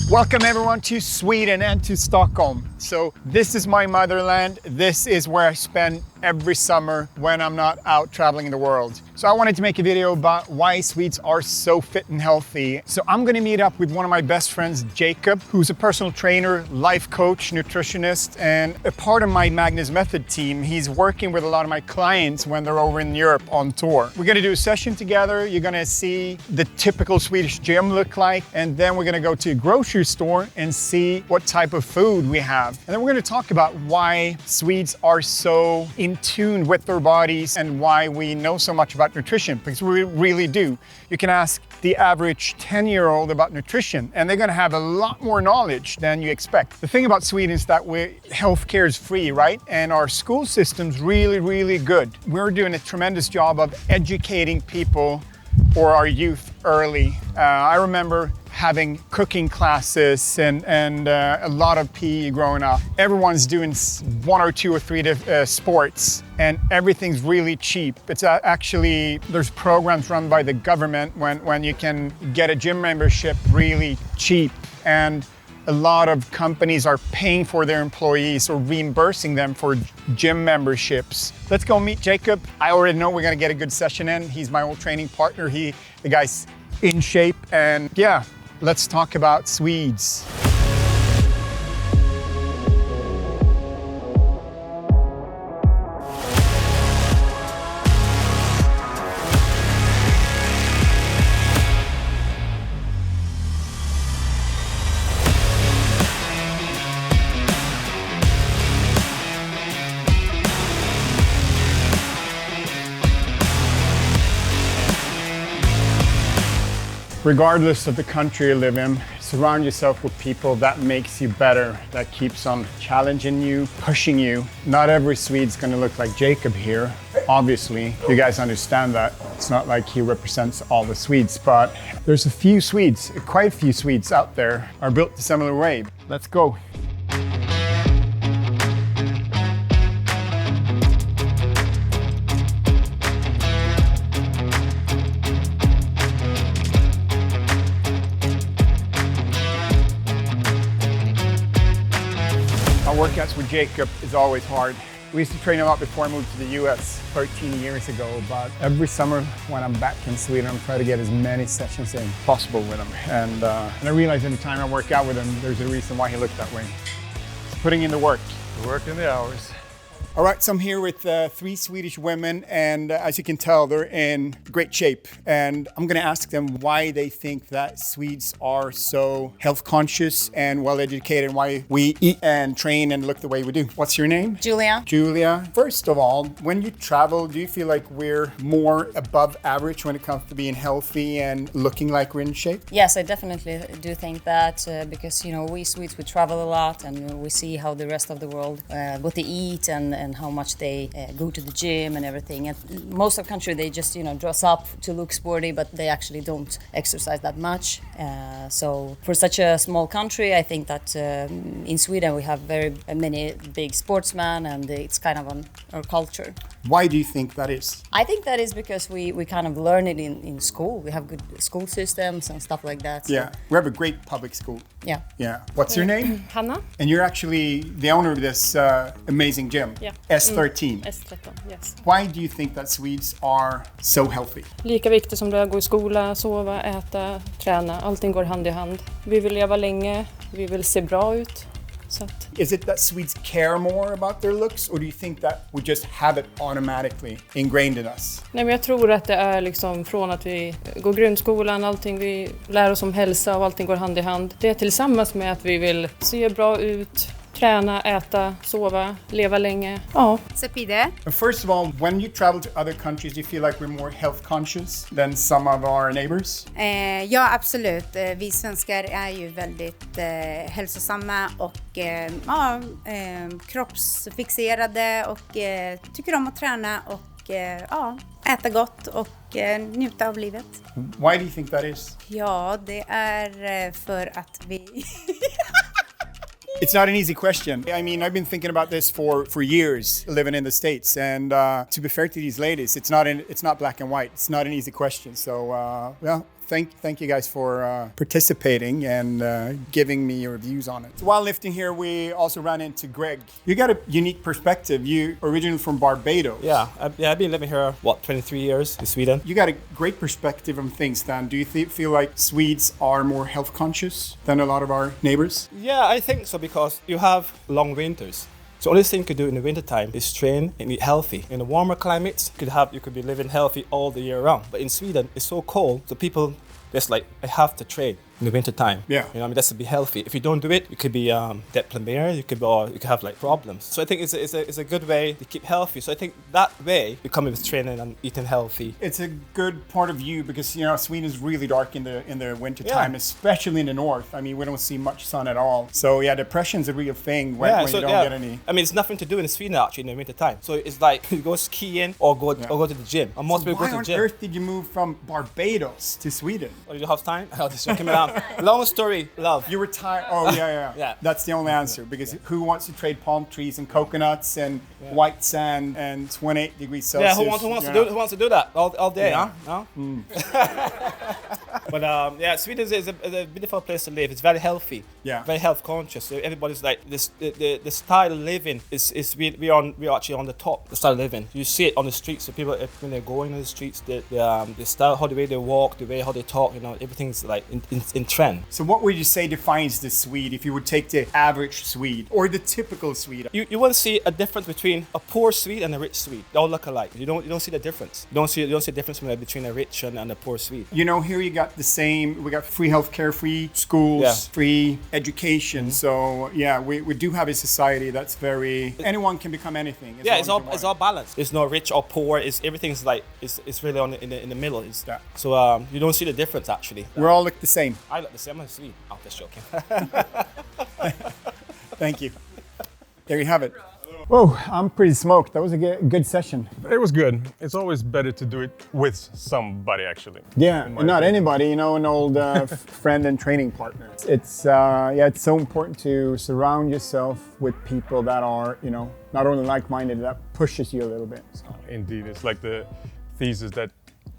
Welcome everyone to Sweden and to Stockholm. So this is my motherland. This is where I spend every summer when I'm not out traveling in the world. So I wanted to make a video about why Swedes are so fit and healthy. So I'm gonna meet up with one of my best friends, Jacob, who's a personal trainer, life coach, nutritionist, and a part of my Magnus method team. He's working with a lot of my clients when they're over in Europe on tour. We're gonna do a session together. You're gonna see the typical Swedish gym look like, and then we're gonna go to a grocery store and see what type of food we have. And then we're gonna talk about why Swedes are so in tune with their bodies and why we know so much about nutrition, because we really do. You can ask the average 10-year-old about nutrition and they're gonna have a lot more knowledge than you expect. The thing about Sweden is that healthcare is free, right? And our school system's really good. We're doing a tremendous job of educating people or our youth early. I remember having cooking classes and a lot of PE growing up. Everyone's doing 1 or 2 or 3 sports and everything's really cheap. It's actually, there's programs run by the government when you can get a gym membership really cheap, and a lot of companies are paying for their employees or reimbursing them for gym memberships. Let's go meet Jacob. I already know we're gonna get a good session in. He's my old training partner. The guy's in shape, and yeah, let's talk about Swedes. Regardless of the country you live in, surround yourself with people that makes you better, that keeps on challenging you, pushing you. Not every Swede's gonna look like Jacob here. Obviously, you guys understand that. It's not like he represents all the Swedes, but there's a few Swedes, quite a few Swedes out there are built the similar way. Let's go. Workouts with Jacob is always hard. We used to train a lot before I moved to the US 13 years ago, but every summer when I'm back in Sweden, I'm trying to get as many sessions in possible with him. And I realize every time I work out with him, there's a reason why he looked that way. He's putting in the work the hours. All right, so I'm here with 3 Swedish women, and as you can tell, they're in great shape. And I'm gonna ask them why they think that Swedes are so health conscious and well educated, and why we eat and train and look the way we do. What's your name? Julia. Julia. First of all, when you travel, do you feel like we're more above average when it comes to being healthy and looking like we're in shape? Yes, I definitely do think that because, you know, we Swedes, we travel a lot and we see how the rest of the world, what they eat and how much they go to the gym and everything. And most of the country, they just, you know, dress up to look sporty, but they actually don't exercise that much. So for such a small country, I think that in Sweden we have very many big sportsmen, and it's kind of on our culture. Why do you think that is? I think that is because we kind of learn it in school. We have good school systems and stuff like that. So. Yeah, we have a great public school. Yeah. Yeah. What's your name? Hanna. And you're actually the owner of this amazing gym. Yeah. S13. S13, yes. Why do you think that Swedes are so healthy? Lika viktigt som det är att gå i skola, sova, äta, träna. Allting går hand i hand. Vi vill leva länge, vi vill se bra ut. Så att... Is it that Swedes care more about their looks, or do you think that we just have it automatically ingrained in us? Nej, men jag tror att det är liksom från att vi går grundskolan, allting vi lär oss om hälsa och allting går hand i hand. Det är tillsammans med att vi vill se bra ut, träna, äta, sova, leva länge. Ja. Sepide. First of all, when you travel to other countries, do you feel like we're more health conscious than some of our neighbors? Ja, absolut. Vi svenskar är ju väldigt hälsosamma och kroppsfixerade och tycker om att träna och äta gott och njuta av livet. Why do you think that is? Ja, det är för att vi... It's not an easy question. I mean, I've been thinking about this for years, living in the States. And to be fair to these ladies, it's not black and white. It's not an easy question. So, well, thank you guys for participating and giving me your views on it. So while lifting here, we also ran into Greg. You got a unique perspective. You originally from Barbados. Yeah, I've been living here, 23 years in Sweden. You got a great perspective on things, Dan. Do you feel like Swedes are more health conscious than a lot of our neighbors? Yeah, I think so because you have long winters. So the only thing you could do in the wintertime is train and eat healthy. In the warmer climates, you could be living healthy all the year round. But in Sweden, it's so cold, so people just like, I have to train in the wintertime. Yeah. You know, I mean, that's to be healthy. If you don't do it, you could be deprimed, you could have like problems. So I think it's a good way to keep healthy. So I think that way, you come in with training and eating healthy. It's a good part of you because, you know, Sweden is really dark in the winter time, especially in the north. I mean, we don't see much sun at all. So yeah, depression's a real thing when you don't get any. I mean, it's nothing to do in Sweden actually in the winter time. So it's like you go skiing or go to the gym. And most people go to the gym. Why on earth did you move from Barbados to Sweden? Oh, you have time? I'll just come around. Long story, love. You retired. Oh yeah. Yeah. That's the only answer because who wants to trade palm trees and coconuts and white sand and 28 degrees Celsius? Yeah, who wants to do that all day? Yeah. Huh? No? But Sweden is a beautiful place to live. It's very healthy. Yeah. Very health conscious. So everybody's like this. The style of living is we're actually on the top. The style of living. You see it on the streets. So people when they're going on the streets, the style, the way they walk, the way how they talk. You know, everything's like in trend. So what would you say defines the Swede if you would take the average Swede or the typical Swede? You won't see a difference between a poor Swede and a rich Swede. They all look alike. You don't see the difference. You don't see a difference between a rich and a poor Swede. You know, here you got the same. We got free healthcare, free schools, free education. Mm-hmm. So yeah, we do have a society that's very anyone can become anything. It's all balanced. There's no rich or poor. Everything's like it's really in the middle. So you don't see the difference actually. We all look the same. I look the same. I'm a Swede. I'm just joking. Thank you. There you have it. Whoa, I'm pretty smoked. That was a good session. It was good. It's always better to do it with somebody, actually. Yeah, and not anybody, you know, an old friend and training partner. It's so important to surround yourself with people that are, you know, not only like-minded, that pushes you a little bit. So. Indeed, it's like the thesis that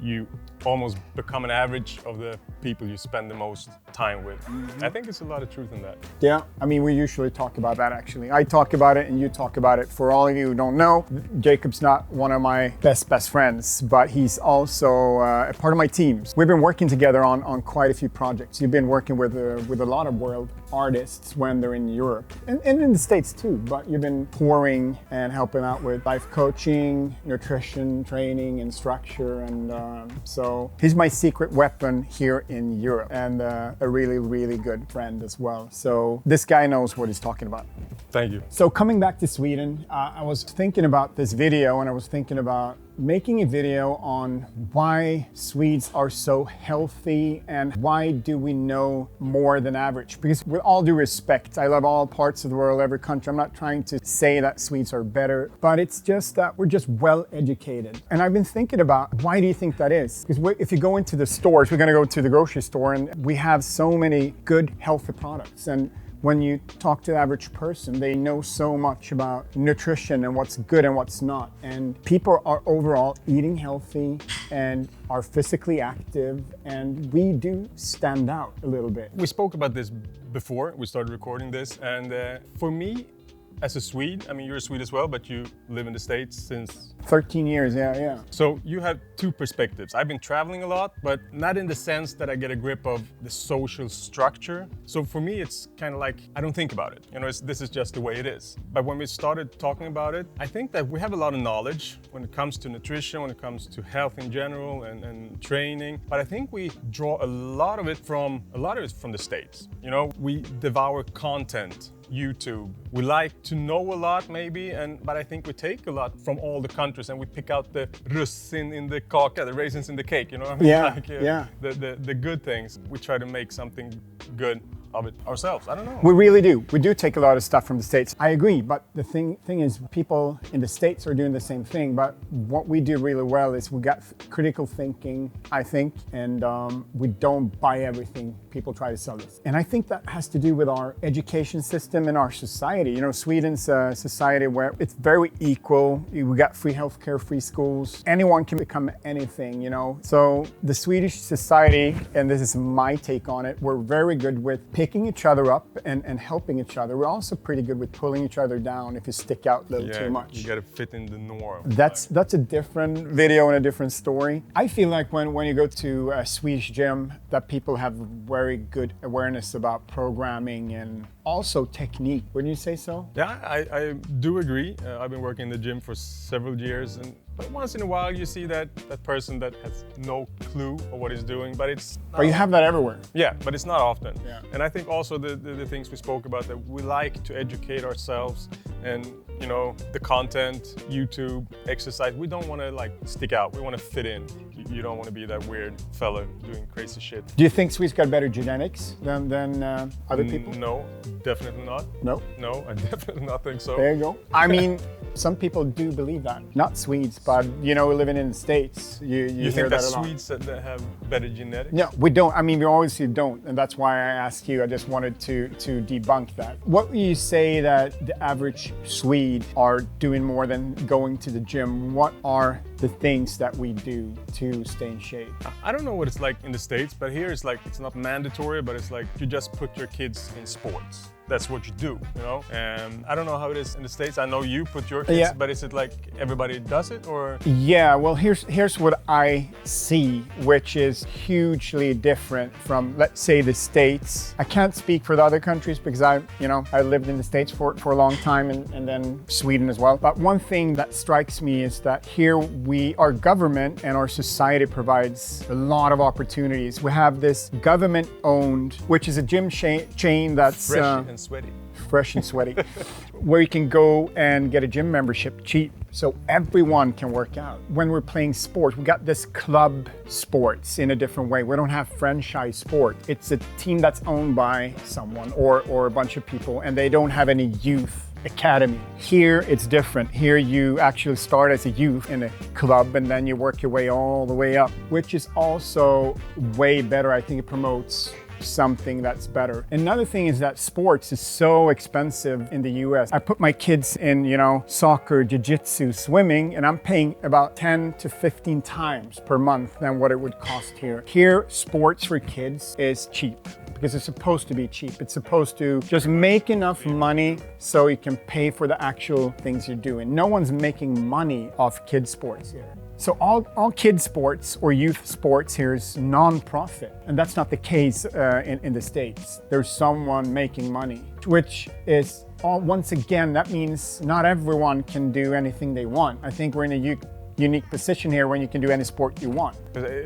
you almost become an average of the people you spend the most time with. Mm-hmm. I think there's a lot of truth in that. Yeah, I mean, we usually talk about that actually. I talk about it and you talk about it. For all of you who don't know, Jacob's not one of my best friends, but he's also a part of my teams. We've been working together on quite a few projects. You've been working with a lot of world artists when they're in Europe and in the States too, but you've been touring and helping out with life coaching, nutrition, training, and structure, and so he's my secret weapon here in Europe and a really, really good friend as well. So this guy knows what he's talking about. Thank you. So coming back to Sweden, I was thinking about this video and I was thinking about making a video on why Swedes are so healthy and why do we know more than average. Because with all due respect, I love all parts of the world, every country. I'm not trying to say that Swedes are better, but it's just that we're just well educated. And I've been thinking about why do you think that is? Because if you go into the stores, we're going to go to the grocery store and we have so many good healthy products. And when you talk to the average person, they know so much about nutrition and what's good and what's not. And people are overall eating healthy and are physically active, and we do stand out a little bit. We spoke about this before we started recording this, and for me, as a Swede, I mean, you're a Swede as well, but you live in the States since 13 years, yeah. So you have two perspectives. I've been traveling a lot, but not in the sense that I get a grip of the social structure. So for me, it's kind of like, I don't think about it. You know, this is just the way it is. But when we started talking about it, I think that we have a lot of knowledge when it comes to nutrition, when it comes to health in general and training. But I think we draw a lot of it from the States. You know, we devour content, YouTube. We like to know a lot maybe, but I think we take a lot from all the countries and we pick out the russin in the kaka, the raisins in the cake, you know what I mean? Yeah, yeah. The good things. We try to make something good of it ourselves. I don't know. We really do. We do take a lot of stuff from the States. I agree, but the thing is, people in the States are doing the same thing, but what we do really well is we got critical thinking, I think, and we don't buy everything people try to sell us. And I think that has to do with our education system and our society. You know, Sweden's a society where it's very equal. We got free healthcare, free schools. Anyone can become anything, you know. So the Swedish society, and this is my take on it, we're very good with picking each other up and helping each other. We're also pretty good with pulling each other down if you stick out a little too much. You gotta fit in the norm. That's a different video and a different story. I feel like when you go to a Swedish gym, that people have very good awareness about programming and also technique. Wouldn't you say so? Yeah, I do agree. I've been working in the gym for several years, but once in a while you see that person that has no clue of what he's doing, but it's... But you have that everywhere. Yeah, but it's not often. Yeah. And I think also the things we spoke about, that we like to educate ourselves, and you know, the content, YouTube, exercise, we don't want to like stick out. We want to fit in. You don't want to be that weird fella doing crazy shit. Do you think Swedes got better genetics than other people? No, definitely not. No? No, I definitely not think so. There you go. I mean, some people do believe that. Not Swedes, but you know, living in the States, you hear think that that a lot. Swedes that have better genetics? No, we don't. I mean, we obviously don't, and that's why I asked you. I just wanted to debunk that. What would you say that the average Swede are doing more than going to the gym? What are the things that we do to stay in shape? I don't know what it's like in the States, but here it's like, it's not mandatory, but it's like you just put your kids in sports. That's what you do, you know? And I don't know how it is in the States. I know you put your kids, but is it like everybody does it, or? Yeah, well, here's what I see, which is hugely different from, let's say, the States. I can't speak for the other countries because I lived in the States for a long time, and then Sweden as well. But one thing that strikes me is that here our government and our society provides a lot of opportunities. We have this government-owned, which is a gym chain that's fresh and sweaty, where you can go and get a gym membership cheap, so everyone can work out. When we're playing sports, we got this club sports in a different way. We don't have franchise sport. It's a team that's owned by someone or a bunch of people, and they don't have any youth academy. Here it's different. Here you actually start as a youth in a club, and then you work your way all the way up, which is also way better. I think it promotes something that's better. Another thing is that sports is so expensive in the US. I put my kids in, soccer, jiu-jitsu, swimming, and I'm paying about 10 to 15 times per month than what it would cost here. Here, sports for kids is cheap because it's supposed to be cheap. It's supposed to just make enough money so you can pay for the actual things you're doing. No one's making money off kids sports here. So all kids sports or youth sports here is non-profit, and that's not the case in the States. There's someone making money, which is, once again, that means not everyone can do anything they want. I think we're in a unique position here when you can do any sport you want.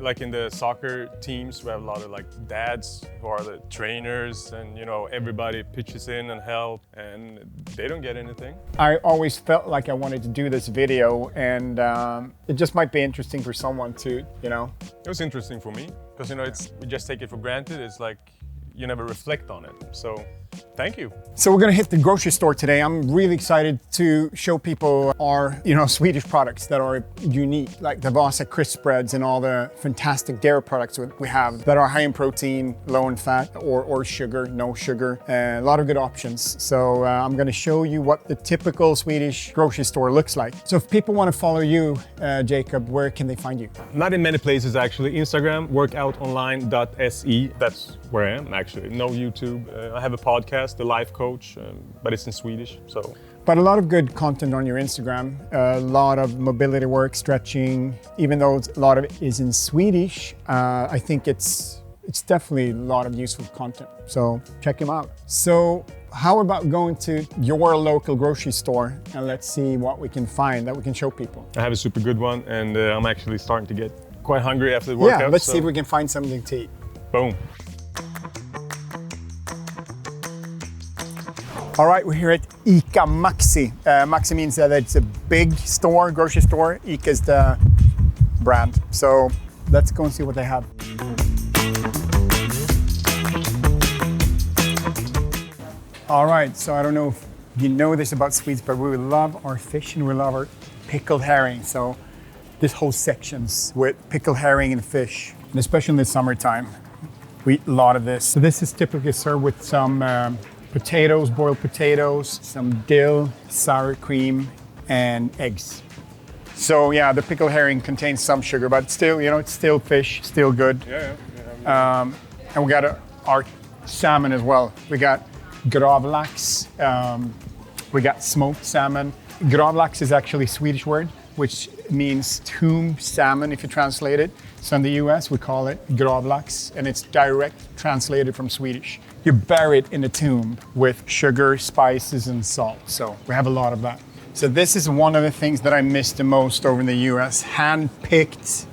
Like in the soccer teams, we have a lot of like dads who are the trainers, and everybody pitches in and help, and they don't get anything. I always felt like I wanted to do this video, and it just might be interesting for someone to, It was interesting for me because we just take it for granted. It's like you never reflect on it. So thank you. So we're gonna hit the grocery store today. I'm really excited to show people our, Swedish products that are unique, like the Vasa crisp breads and all the fantastic dairy products we have that are high in protein, low in fat, or sugar, no sugar. A lot of good options. So I'm gonna show you what the typical Swedish grocery store looks like. So if people wanna follow you, Jacob, where can they find you? Not in many places actually. Instagram, workoutonline.se. That's where I am actually. No YouTube. I have a podcast, The Life Coach, but it's in Swedish. But a lot of good content on your Instagram, a lot of mobility work, stretching. Even though a lot of it is in Swedish, I think it's definitely a lot of useful content. So check him out. So how about going to your local grocery store and let's see what we can find that we can show people. I have a super good one, and I'm actually starting to get quite hungry after the workout. Yeah, let's see if we can find something to eat. Boom. All right, we're here at ICA Maxi. Maxi means that it's a big store, grocery store. ICA is the brand. So let's go and see what they have. All right, so I don't know if you know this about Swedes, but we love our fish and we love our pickled herring. So this whole section's with pickled herring and fish, and especially in the summertime, we eat a lot of this. So this is typically served with some potatoes, boiled potatoes, some dill, sour cream, and eggs. So yeah, the pickled herring contains some sugar, but still, it's still fish, still good. And we got our salmon as well. We got gravlax, we got smoked salmon. Gravlax is actually a Swedish word, which means tomb salmon if you translate it. So in the US, we call it gravlax, and it's direct translated from Swedish. You bury it in a tomb with sugar, spices, and salt. So we have a lot of that. So this is one of the things that I miss the most over in the US, hand-picked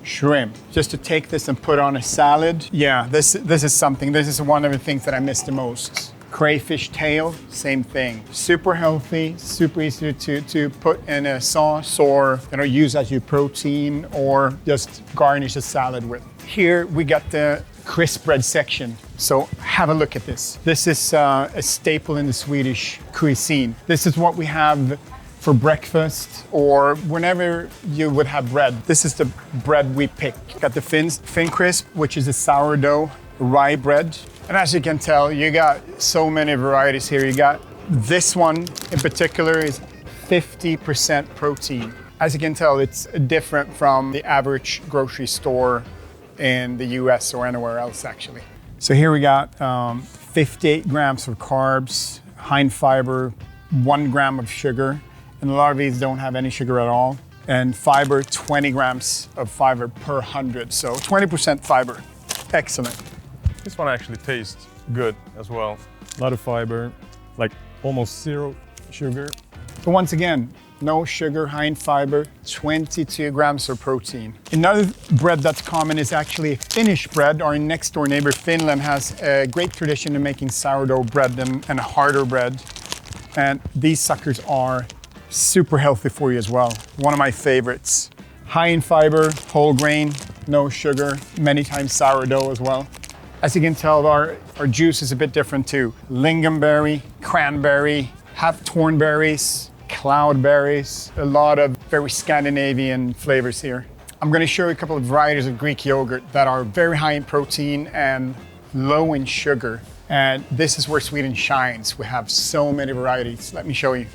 shrimp. Just to take this and put on a salad. Yeah, this is one of the things that I miss the most. Crayfish tail, same thing. Super healthy, super easy to put in a sauce or use as your protein or just garnish a salad with. Here we got the crisp bread section. So have a look at this. This is a staple in the Swedish cuisine. This is what we have for breakfast or whenever you would have bread. This is the bread we pick. Got the Fin Crisp, which is a sourdough rye bread. And as you can tell, you got so many varieties here. You got this one in particular is 50% protein. As you can tell, it's different from the average grocery store in the US or anywhere else actually. So here we got 58 grams of carbs, high in fiber, 1 gram of sugar, and a lot of these don't have any sugar at all. And fiber, 20 grams of fiber per 100, so 20% fiber. Excellent. This one actually tastes good as well. A lot of fiber, like almost zero sugar. So once again, no sugar, high in fiber, 22 grams of protein. Another bread that's common is actually Finnish bread. Our next door neighbor Finland has a great tradition in making sourdough bread and harder bread. And these suckers are super healthy for you as well. One of my favorites. High in fiber, whole grain, no sugar, many times sourdough as well. As you can tell, our juice is a bit different too. Lingonberry, cranberry, half torn berries, cloudberries, a lot of very Scandinavian flavors here. I'm going to show you a couple of varieties of Greek yogurt that are very high in protein and low in sugar. And this is where Sweden shines. We have so many varieties. Let me show you.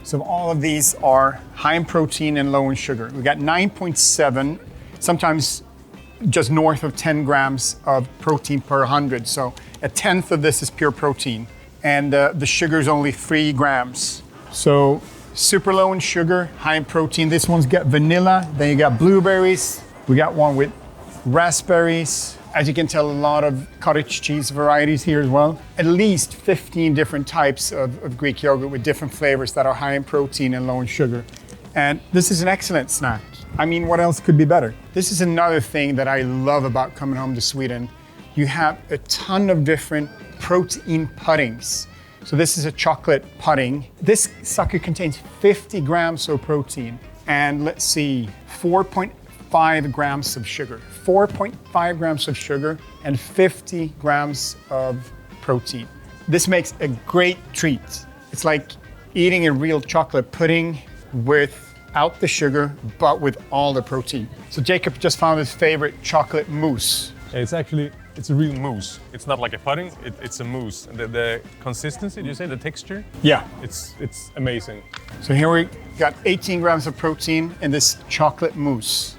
So all of these are high in protein and low in sugar. We got 9.7, sometimes just north of 10 grams of protein per 100. So a tenth of this is pure protein. And the sugar is only 3 grams. So super low in sugar, high in protein. This one's got vanilla, then you got blueberries. We got one with raspberries. As you can tell, a lot of cottage cheese varieties here as well. At least 15 different types of Greek yogurt with different flavors that are high in protein and low in sugar. And this is an excellent snack. I mean, what else could be better? This is another thing that I love about coming home to Sweden. You have a ton of different protein puddings. So this is a chocolate pudding. This sucker contains 50 grams of protein and let's see, 4.5 grams of sugar. 4.5 grams of sugar and 50 grams of protein. This makes a great treat. It's like eating a real chocolate pudding without the sugar, but with all the protein. So Jacob just found his favorite chocolate mousse. It's a real mousse. It's not like a pudding, it's a mousse. And the consistency, did you say, the texture? Yeah. It's amazing. So here we got 18 grams of protein in this chocolate mousse.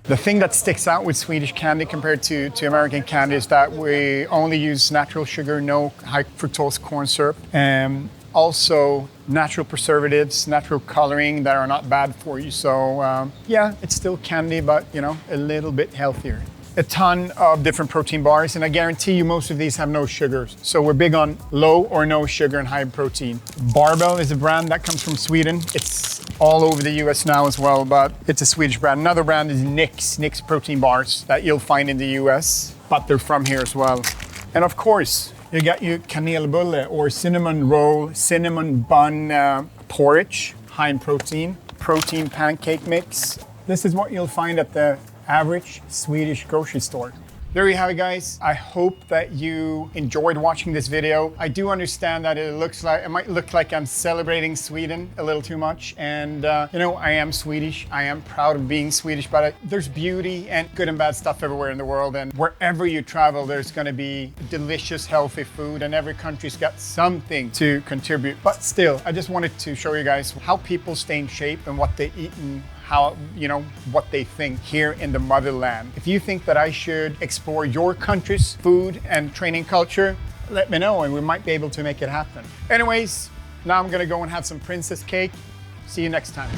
The thing that sticks out with Swedish candy compared to American candy is that we only use natural sugar, no high fructose corn syrup, and also natural preservatives, natural coloring that are not bad for you. So yeah, it's still candy, but a little bit healthier. A ton of different protein bars, and I guarantee you most of these have no sugars. So we're big on low or no sugar and high protein. Barbell is a brand that comes from Sweden. It's all over the US now as well, but it's a Swedish brand. Another brand is Nix protein bars that you'll find in the US, but they're from here as well. And of course, You got your kanelbulle or cinnamon roll, cinnamon bun porridge, high in protein pancake mix. This is what you'll find at the average Swedish grocery store. There you have it, guys. I hope that you enjoyed watching this video. I do understand that it might look like I'm celebrating Sweden a little too much. And you know, I am Swedish. I am proud of being Swedish, but there's beauty and good and bad stuff everywhere in the world. And wherever you travel, there's gonna be delicious, healthy food, and every country's got something to contribute. But still, I just wanted to show you guys how people stay in shape and what they eat and how, you know, what they think here in the motherland. If you think that I should explore your country's food and training culture, let me know and we might be able to make it happen. Anyways, now I'm gonna go and have some princess cake. See you next time.